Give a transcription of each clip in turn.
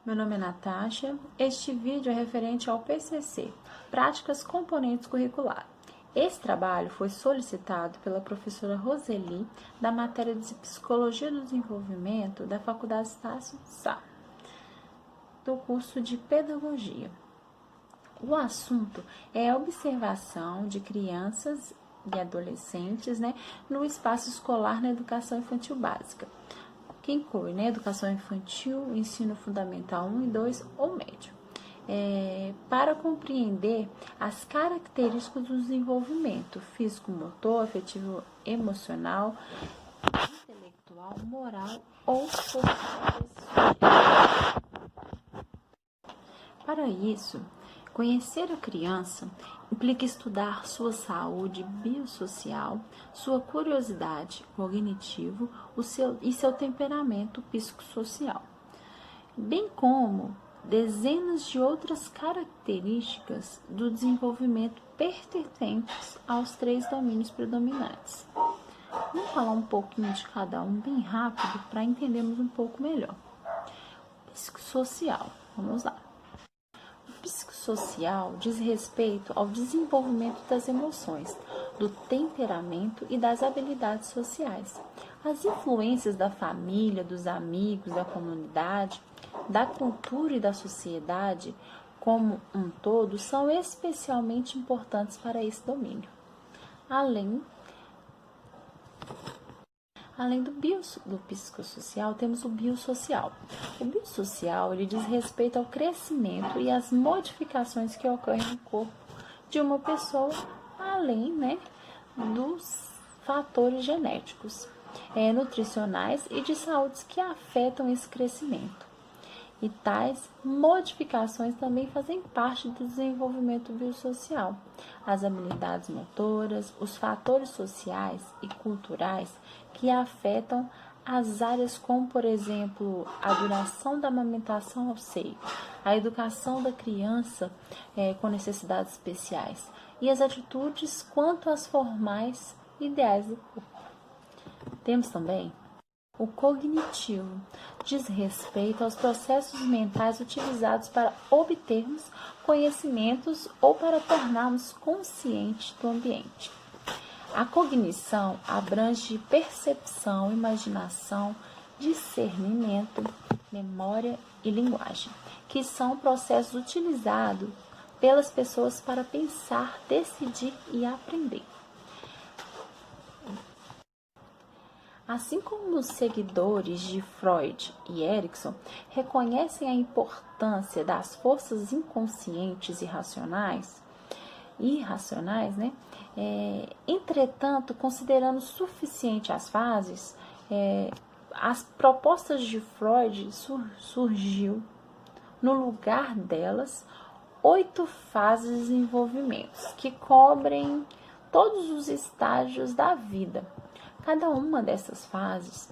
Meu nome é Natasha. Este vídeo é referente ao PCC, Práticas Componentes Curricular. Esse trabalho foi solicitado pela professora Roseli, da matéria de Psicologia do Desenvolvimento da Faculdade Estácio Sá, do curso de Pedagogia. O assunto é a observação de crianças e adolescentes, no espaço escolar na educação infantil básica, que inclui educação infantil, ensino fundamental 1 e 2 ou médio. Para compreender as características do desenvolvimento físico-motor, afetivo, emocional, intelectual, moral ou social. Para isso, conhecer a criança implica estudar sua saúde biosocial, sua curiosidade cognitivo e seu temperamento psicossocial, bem como dezenas de outras características do desenvolvimento pertencentes aos 3 domínios predominantes. Vamos falar um pouquinho de cada um bem rápido para entendermos um pouco melhor. Psicossocial, vamos lá. Psicossocial diz respeito ao desenvolvimento das emoções, do temperamento e das habilidades sociais. As influências da família, dos amigos, da comunidade, da cultura e da sociedade como um todo são especialmente importantes para esse domínio. Além do psicossocial, temos o biosocial. O biosocial ele diz respeito ao crescimento e às modificações que ocorrem no corpo de uma pessoa, além dos fatores genéticos, nutricionais e de saúde que afetam esse crescimento. E tais modificações também fazem parte do desenvolvimento biosocial. As habilidades motoras, os fatores sociais e culturais que afetam as áreas como, por exemplo, a duração da amamentação ao seio, a educação da criança com necessidades especiais e as atitudes quanto às formais ideais do corpo. Temos também o cognitivo, diz respeito aos processos mentais utilizados para obtermos conhecimentos ou para tornarmos conscientes do ambiente. A cognição abrange percepção, imaginação, discernimento, memória e linguagem, que são processos utilizados pelas pessoas para pensar, decidir e aprender. Assim como os seguidores de Freud e Erikson reconhecem a importância das forças inconscientes e irracionais, entretanto, considerando suficiente as fases, as propostas de Freud surgiu no lugar delas 8 fases de desenvolvimento que cobrem todos os estágios da vida. Cada uma dessas fases,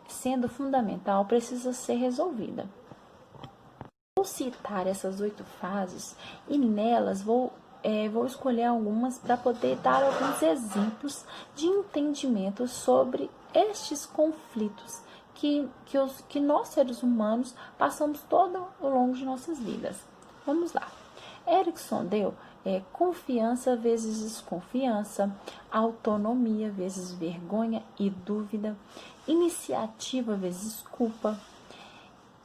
sendo fundamental, precisa ser resolvida. Vou citar essas 8 fases e nelas vou escolher algumas para poder dar alguns exemplos de entendimento sobre estes conflitos que nós, seres humanos, passamos todo ao longo de nossas vidas. Vamos lá. Erikson deu confiança vezes desconfiança, autonomia vezes vergonha e dúvida, iniciativa vezes culpa,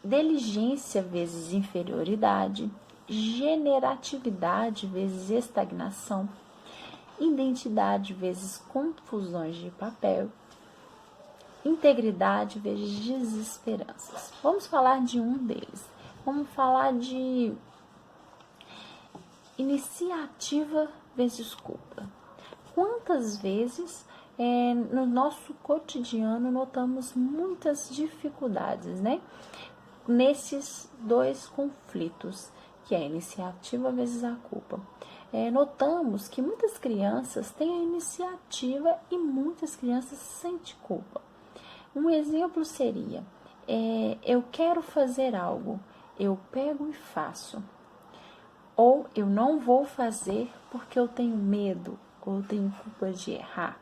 diligência vezes inferioridade, generatividade vezes estagnação, identidade vezes confusões de papel, integridade vezes desesperanças. Vamos falar de um deles. Vamos falar de iniciativa vezes culpa. Quantas vezes no nosso cotidiano notamos muitas dificuldades, nesses 2 conflitos, que é a iniciativa vezes a culpa. Notamos que muitas crianças têm a iniciativa e muitas crianças sentem culpa. Um exemplo seria, eu quero fazer algo, eu pego e faço. Ou eu não vou fazer porque eu tenho medo, ou eu tenho culpa de errar.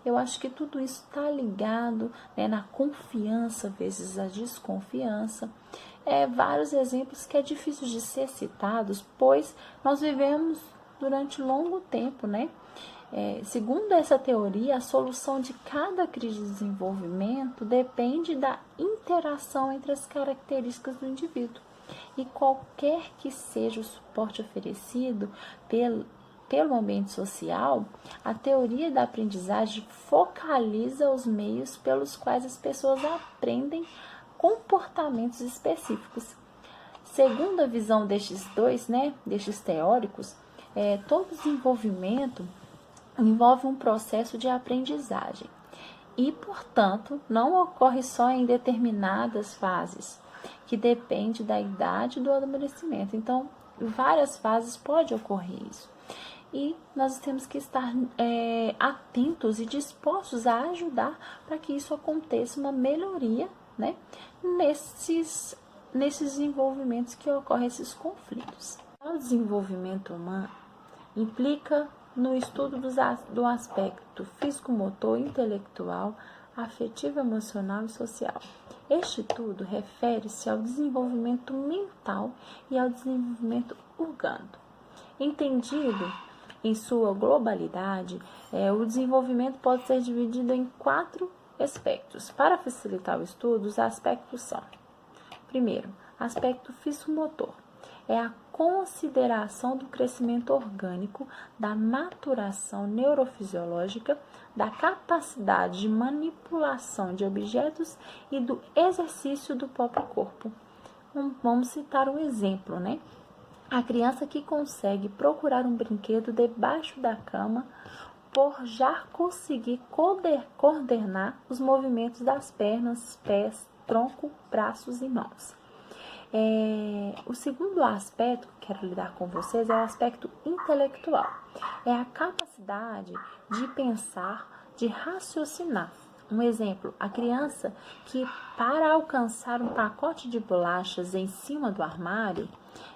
Eu acho que tudo isso está ligado, né, na confiança vezes a desconfiança. Vários exemplos que é difícil de ser citados, pois nós vivemos durante longo tempo, né? Segundo essa teoria, a solução de cada crise de desenvolvimento depende da interação entre as características do indivíduo. E qualquer que seja o suporte oferecido pelo ambiente social, a teoria da aprendizagem focaliza os meios pelos quais as pessoas aprendem comportamentos específicos. Segundo a visão destes dois, né, destes teóricos, todo desenvolvimento envolve um processo de aprendizagem e, portanto, não ocorre só em determinadas fases, que depende da idade do amadurecimento. Então, em várias fases pode ocorrer isso. E nós temos que estar atentos e dispostos a ajudar para que isso aconteça, uma melhoria, né, nesses desenvolvimentos que ocorrem, esses conflitos. O desenvolvimento humano implica no estudo do aspecto físico-motor, intelectual, afetivo, emocional e social. Este estudo refere-se ao desenvolvimento mental e ao desenvolvimento orgânico. Entendido em sua globalidade, o desenvolvimento pode ser dividido em 4 aspectos. Para facilitar o estudo, os aspectos são: primeiro, aspecto físico-motor. É a consideração do crescimento orgânico, da maturação neurofisiológica, da capacidade de manipulação de objetos e do exercício do próprio corpo. Vamos citar um exemplo, né? A criança que consegue procurar um brinquedo debaixo da cama por já conseguir coordenar os movimentos das pernas, pés, tronco, braços e mãos. O segundo aspecto que quero lidar com vocês é o aspecto intelectual. É a capacidade de pensar, de raciocinar. Um exemplo, a criança que, para alcançar um pacote de bolachas em cima do armário,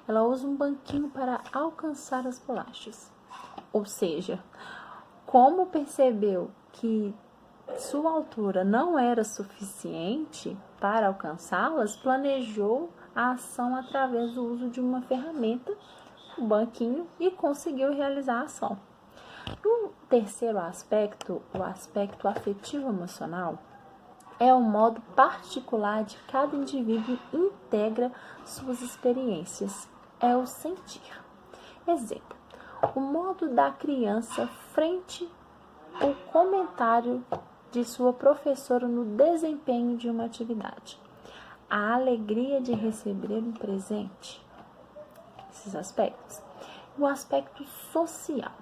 ela usa um banquinho para alcançar as bolachas. Ou seja, como percebeu que sua altura não era suficiente para alcançá-las, planejou a ação através do uso de uma ferramenta, o banquinho, e conseguiu realizar a ação. O terceiro aspecto, o aspecto afetivo-emocional, é o modo particular de cada indivíduo integra suas experiências, é o sentir. Exemplo, o modo da criança frente ao comentário de sua professora no desempenho de uma atividade. A alegria de receber um presente. Esses aspectos. O aspecto social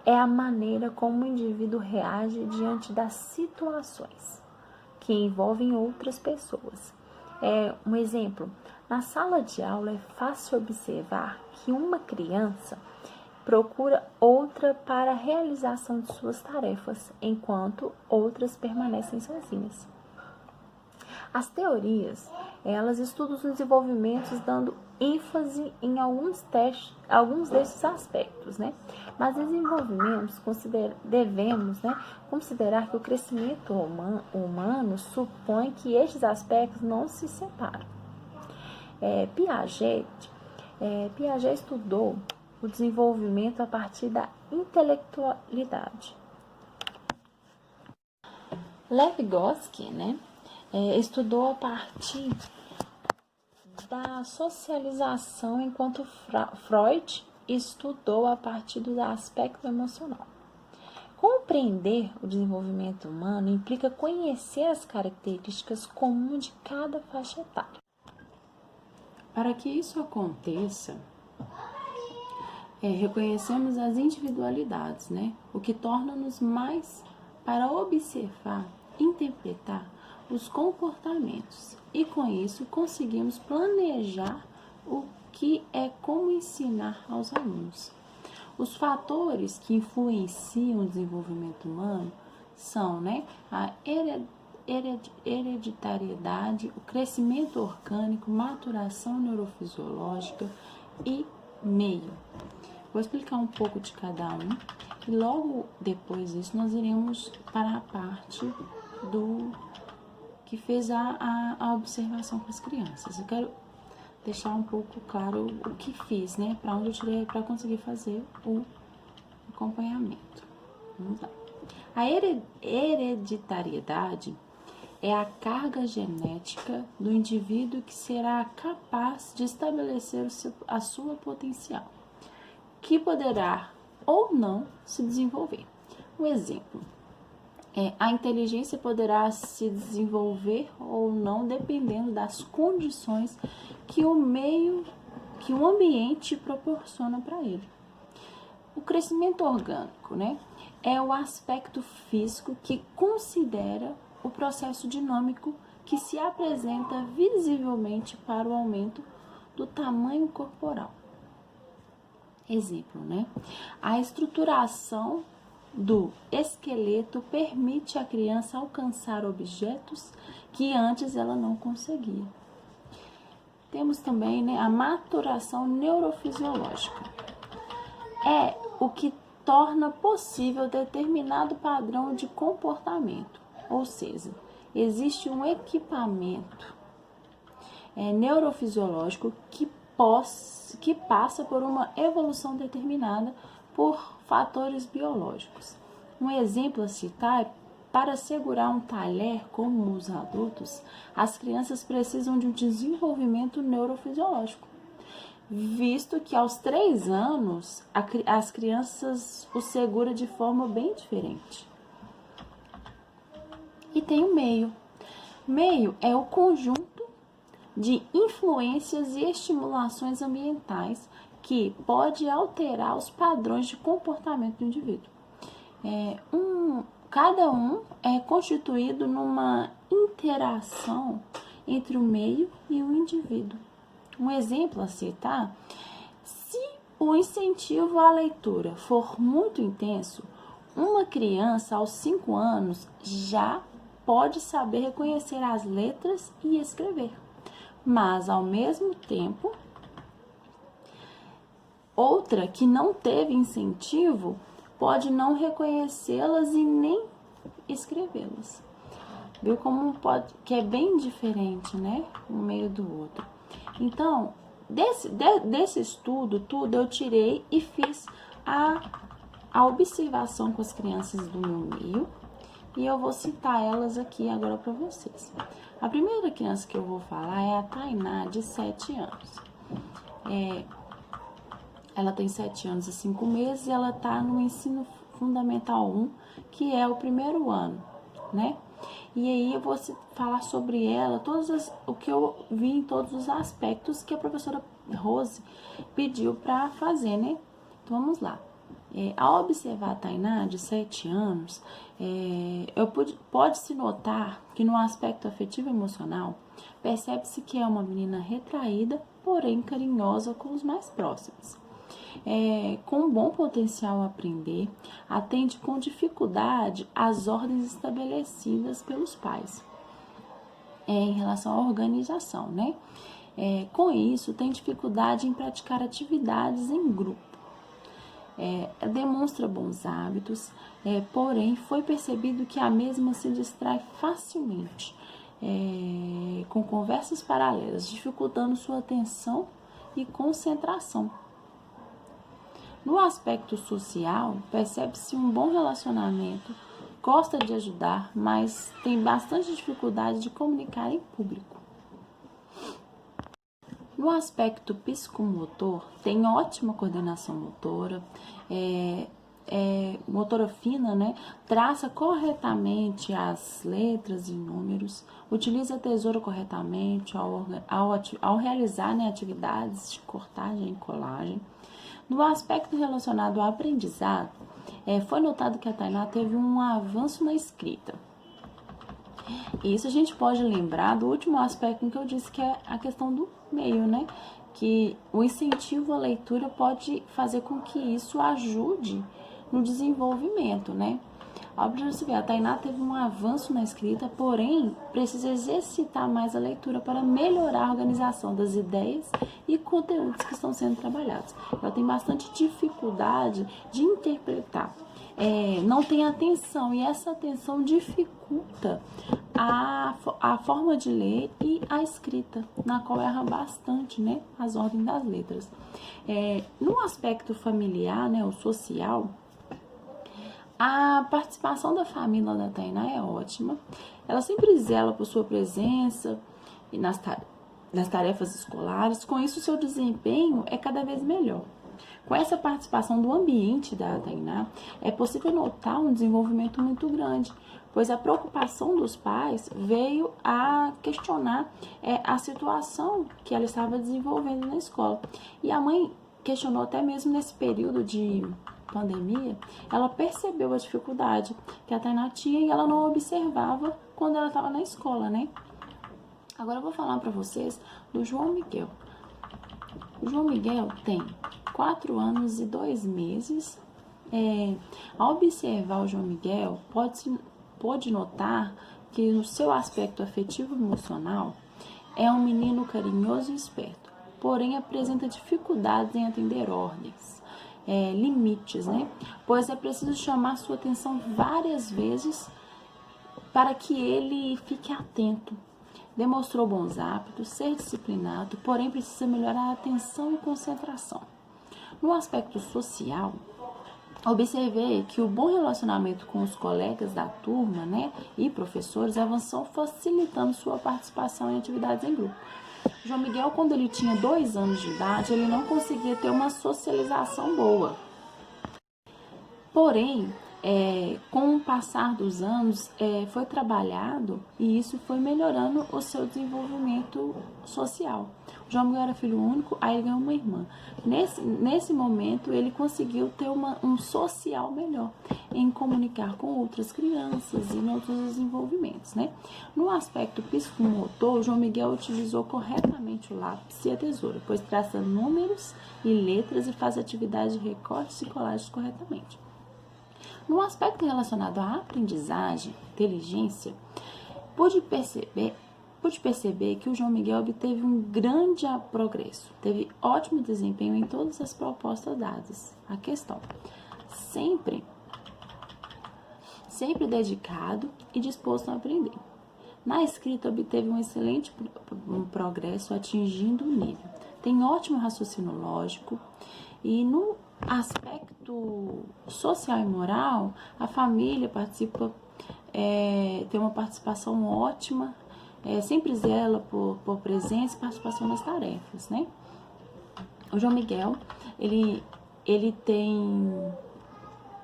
é a maneira como o indivíduo reage diante das situações que envolvem outras pessoas. Um exemplo, na sala de aula é fácil observar que uma criança procura outra para a realização de suas tarefas, enquanto outras permanecem sozinhas. As teorias, elas estudam os desenvolvimentos dando ênfase em alguns desses aspectos, né? Mas desenvolvimentos devemos, né, considerar que o crescimento humano supõe que estes aspectos não se separam. Piaget estudou o desenvolvimento a partir da intelectualidade. Lev Vygotsky, né, estudou a partir da socialização, enquanto Freud estudou a partir do aspecto emocional. Compreender o desenvolvimento humano implica conhecer as características comuns de cada faixa etária. Para que isso aconteça, reconhecemos as individualidades, né? O que torna-nos mais para observar, interpretar os comportamentos, e com isso conseguimos planejar o que é como ensinar aos alunos. Os fatores que influenciam o desenvolvimento humano são, né, a hereditariedade, o crescimento orgânico, maturação neurofisiológica e meio. Vou explicar um pouco de cada um e logo depois disso nós iremos para a parte do que fez a observação com as crianças. Eu quero deixar um pouco claro o que fiz, né? Para onde eu tirei para conseguir fazer o acompanhamento. Vamos lá. A hereditariedade é a carga genética do indivíduo que será capaz de estabelecer a sua potencial, que poderá ou não se desenvolver. Um exemplo, a inteligência poderá se desenvolver ou não dependendo das condições que o ambiente proporciona para ele. O crescimento orgânico, né, é o aspecto físico que considera o processo dinâmico que se apresenta visivelmente para o aumento do tamanho corporal. Exemplo, né? A estruturação do esqueleto permite à criança alcançar objetos que antes ela não conseguia. Temos também, né, a maturação neurofisiológica. É o que torna possível determinado padrão de comportamento, ou seja, existe um equipamento neurofisiológico que passa por uma evolução determinada por fatores biológicos. Um exemplo a citar é: para segurar um talher como os adultos, as crianças precisam de um desenvolvimento neurofisiológico, visto que aos 3 anos as crianças o seguram de forma bem diferente. E tem o meio. Meio é o conjunto de influências e estimulações ambientais que pode alterar os padrões de comportamento do indivíduo. Cada um é constituído numa interação entre o meio e o indivíduo. Um exemplo a citar: se o incentivo à leitura for muito intenso, uma criança aos 5 anos já pode saber reconhecer as letras e escrever. Mas, ao mesmo tempo, outra que não teve incentivo pode não reconhecê-las e nem escrevê-las. Viu como que é bem diferente, né? Um meio do outro. Então, desse estudo, tudo eu tirei e fiz a observação com as crianças do meu meio. E eu vou citar elas aqui agora para vocês. A primeira criança que eu vou falar é a Tainá, de 7 anos. Ela tem 7 anos e 5 meses e ela está no ensino fundamental 1, que é o primeiro ano, né? E aí eu vou falar sobre ela, o que eu vi em todos os aspectos que a professora Rose pediu para fazer, né? Então vamos lá. Ao observar a Tainá, de 7 anos, pode-se notar que no aspecto afetivo e emocional, percebe-se que é uma menina retraída, porém carinhosa com os mais próximos. Com bom potencial a aprender, atende com dificuldade às ordens estabelecidas pelos pais em relação à organização, né? Com isso, tem dificuldade em praticar atividades em grupo. Demonstra bons hábitos, porém foi percebido que a mesma se distrai facilmente com conversas paralelas, dificultando sua atenção e concentração. No aspecto social, percebe-se um bom relacionamento, gosta de ajudar, mas tem bastante dificuldade de comunicar em público. No aspecto psicomotor, tem ótima coordenação motora, motora fina, né? Traça corretamente as letras e números, utiliza a tesoura corretamente ao realizar, né, atividades de cortagem e colagem. No aspecto relacionado ao aprendizado, foi notado que a Tainá teve um avanço na escrita. E isso a gente pode lembrar do último aspecto em que eu disse, que é a questão do meio, né? Que o incentivo à leitura pode fazer com que isso ajude no desenvolvimento, né? Ó, pra você ver, a Tainá teve um avanço na escrita, porém precisa exercitar mais a leitura para melhorar a organização das ideias e conteúdos que estão sendo trabalhados. Ela tem bastante dificuldade de interpretar, não tem atenção, e essa atenção dificulta a forma de ler e a escrita, na qual erra bastante, né, as ordens das letras. No aspecto familiar, né, o social, a participação da família da Tainá é ótima. Ela sempre zela por sua presença nas tarefas escolares. Com isso, seu desempenho é cada vez melhor. Com essa participação do ambiente da Tainá, é possível notar um desenvolvimento muito grande, pois a preocupação dos pais veio a questionar a situação que ela estava desenvolvendo na escola. E a mãe questionou até mesmo nesse período de pandemia, ela percebeu a dificuldade que a Tainá tinha e ela não observava quando ela estava na escola, né? Agora eu vou falar para vocês do João Miguel. O João Miguel tem 4 anos e 2 meses. Ao observar o João Miguel, pode notar que no seu aspecto afetivo e emocional é um menino carinhoso e esperto, porém apresenta dificuldades em atender ordens. Limites, né? Pois é preciso chamar sua atenção várias vezes para que ele fique atento. Demonstrou bons hábitos, ser disciplinado, porém precisa melhorar a atenção e concentração. No aspecto social, observei que o bom relacionamento com os colegas da turma, né, e professores avançou facilitando sua participação em atividades em grupo. João Miguel, quando ele tinha 2 anos de idade, ele não conseguia ter uma socialização boa. Porém, com o passar dos anos, foi trabalhado e isso foi melhorando o seu desenvolvimento social. O João Miguel era filho único, aí ele ganhou uma irmã. Nesse momento, ele conseguiu ter um social melhor, em comunicar com outras crianças e em outros desenvolvimentos, né? No aspecto psicomotor, o João Miguel utilizou corretamente o lápis e a tesoura, pois traça números e letras e faz atividades de recortes e colagens corretamente. No aspecto relacionado à aprendizagem, inteligência, pude perceber que o João Miguel obteve um grande progresso, teve ótimo desempenho em todas as propostas dadas à questão, sempre dedicado e disposto a aprender. Na escrita, obteve um excelente progresso, atingindo o nível. Tem ótimo raciocínio lógico e no aspecto social e moral, a família participa, tem uma participação ótima, sempre zela por presença e participação nas tarefas, né? O João Miguel, ele tem,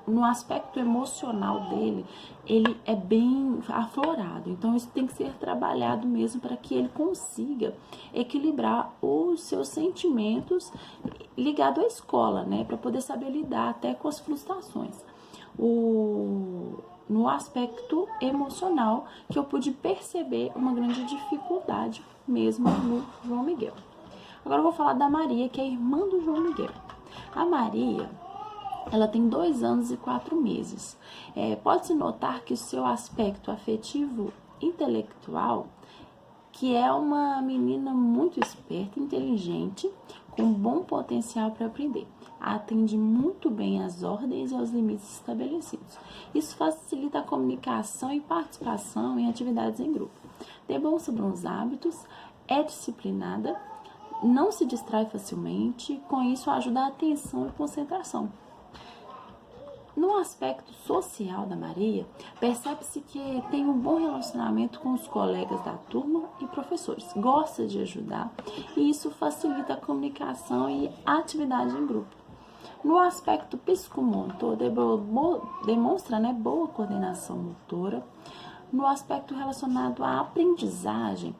no aspecto emocional dele, ele é bem aflorado, então isso tem que ser trabalhado mesmo para que ele consiga equilibrar os seus sentimentos ligados à escola, né, para poder saber lidar até com as frustrações. No aspecto emocional, que eu pude perceber uma grande dificuldade mesmo no João Miguel. Agora eu vou falar da Maria, que é a irmã do João Miguel. A Maria, ela tem 2 anos e 4 meses. Pode-se notar que o seu aspecto afetivo intelectual, que é uma menina muito esperta, inteligente, com bom potencial para aprender. Atende muito bem às ordens e aos limites estabelecidos. Isso facilita a comunicação e participação em atividades em grupo. Demonstra bons hábitos, é disciplinada, não se distrai facilmente, com isso ajuda a atenção e concentração. No aspecto social da Maria, percebe-se que tem um bom relacionamento com os colegas da turma e professores. Gosta de ajudar e isso facilita a comunicação e a atividade em grupo. No aspecto psicomotor, demonstra, né, boa coordenação motora. No aspecto relacionado à aprendizagem,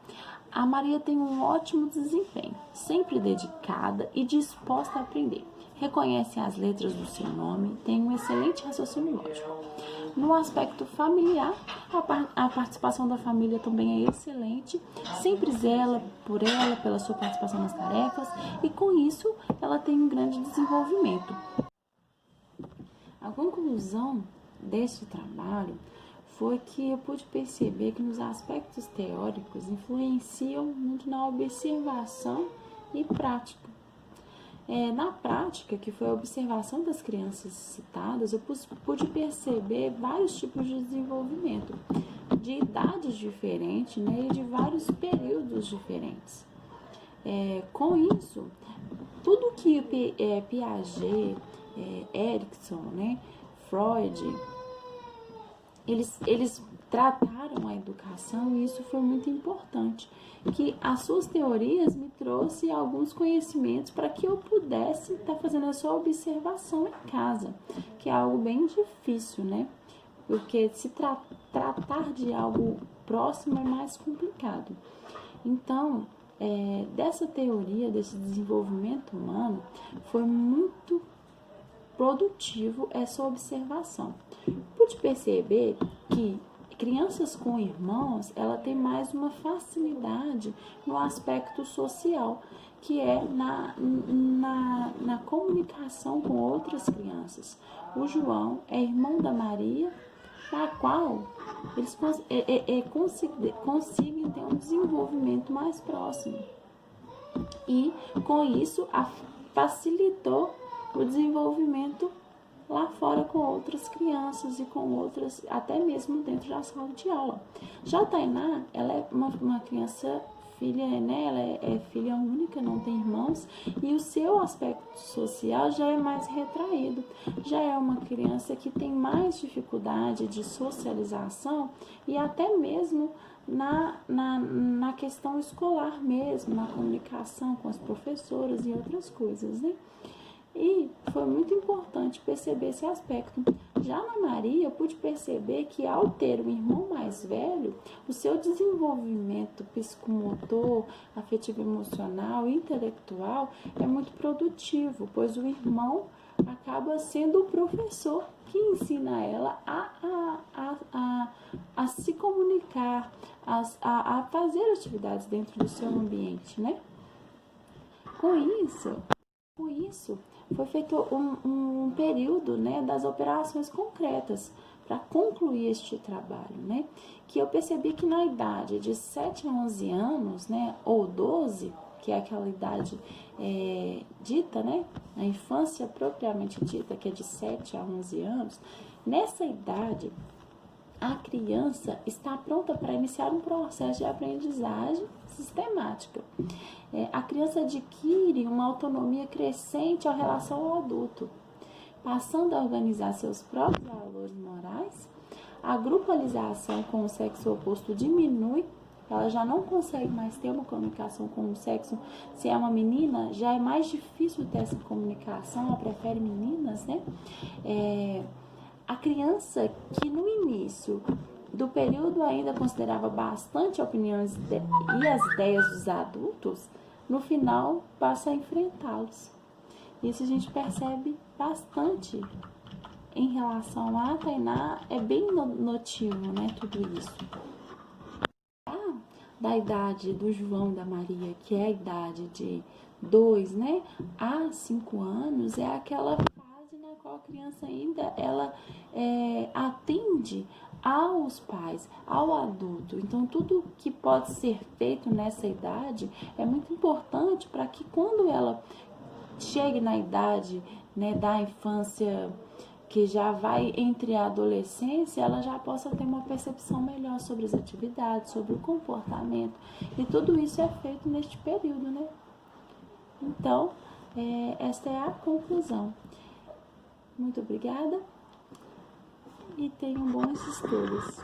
a Maria tem um ótimo desempenho, sempre dedicada e disposta a aprender. Reconhece as letras do seu nome, tem um excelente raciocínio lógico. No aspecto familiar, a participação da família também é excelente, sempre zela por ela, pela sua participação nas tarefas, e com isso ela tem um grande desenvolvimento. A conclusão deste trabalho foi que eu pude perceber que nos aspectos teóricos influenciam muito na observação e prática. Na prática, que foi a observação das crianças citadas, eu pude perceber vários tipos de desenvolvimento, de idades diferentes, né, e de vários períodos diferentes. Com isso, tudo que Piaget, Erikson, né, Freud, eles trataram a educação, e isso foi muito importante, que as suas teorias me trouxeram alguns conhecimentos para que eu pudesse estar fazendo a sua observação em casa, que é algo bem difícil, né? Porque se tratar de algo próximo é mais complicado. Então, dessa teoria, desse desenvolvimento humano, foi muito produtivo essa observação. Pude perceber que crianças com irmãos, ela tem mais uma facilidade no aspecto social, que é na comunicação com outras crianças. O João é irmão da Maria, na qual eles conseguem ter um desenvolvimento mais próximo. E, com isso, facilitou o desenvolvimento lá fora com outras crianças e com outras, até mesmo dentro da sala de aula. Já a Tainá, ela é uma criança, filha, né? Ela é filha única, não tem irmãos, e o seu aspecto social já é mais retraído. Já é uma criança que tem mais dificuldade de socialização e até mesmo na questão escolar mesmo, na comunicação com as professoras e outras coisas, né? E foi muito importante perceber esse aspecto. Já na Maria, eu pude perceber que ao ter um irmão mais velho, o seu desenvolvimento psicomotor, afetivo emocional e intelectual é muito produtivo, pois o irmão acaba sendo o professor que ensina ela a se comunicar, a fazer atividades dentro do seu ambiente, né? Com isso, foi feito um período, né, das operações concretas para concluir este trabalho, né? Que eu percebi que na idade de 7 a 11 anos, né, ou 12, que é aquela idade dita, né, a infância propriamente dita, que é de 7 a 11 anos, nessa idade, a criança está pronta para iniciar um processo de aprendizagem sistemática. A criança adquire uma autonomia crescente em relação ao adulto, passando a organizar seus próprios valores morais. A grupalização com o sexo oposto diminui, ela já não consegue mais ter uma comunicação com o sexo. Se é uma menina, já é mais difícil ter essa comunicação, ela prefere meninas, né? A criança que no início do período ainda considerava bastante opiniões e as ideias dos adultos, no final passa a enfrentá-los. Isso a gente percebe bastante em relação a Tainá, é bem notivo, né, tudo isso. Da idade do João da Maria, que é a idade de 2, né, a 5 anos, é aquela fase na qual a criança ainda ela atende aos pais, ao adulto. Então, tudo que pode ser feito nessa idade é muito importante para que quando ela chegue na idade, né, da infância, que já vai entre a adolescência, ela já possa ter uma percepção melhor sobre as atividades, sobre o comportamento. E tudo isso é feito neste período, né? Então, esta é a conclusão. Muito obrigada e tenham bons estudos.